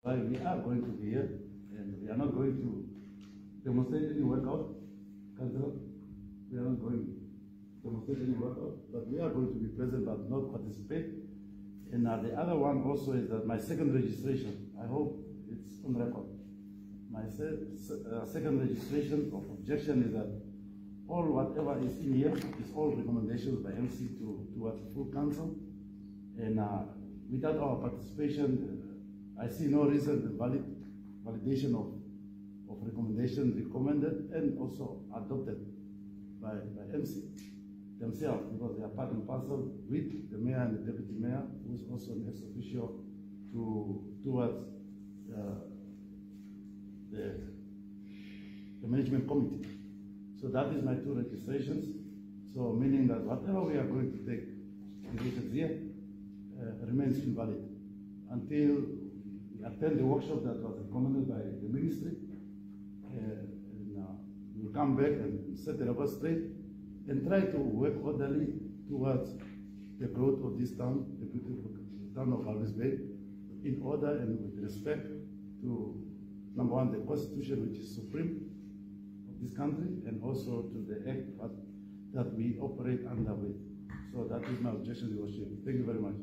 Why we are going to be here, and we are not going to demonstrate any workout, Councillor. We are not going to demonstrate any workout, but we are going to be present but not participate. And the other one also is that my second registration, I hope it's on record. My second registration of objection is that all whatever is in here is all recommendations by MC towards the full council. And without our participation, I see no reason the validation of recommendations recommended and also adopted by MC themselves, because they are part and parcel with the mayor and the deputy mayor, who is also an ex-officio towards the management committee. So that is my two registrations. So meaning that whatever we are going to take in here remains invalid until we attend the workshop that was recommended by the ministry. We'll come back and set the record straight and try to work orderly towards the growth of this town, the beautiful town of Walvis Bay, in order and with respect to, number one, the constitution, which is supreme of this country, and also to the act that we operate under with. So that is my objection, Your Worship. Thank you very much.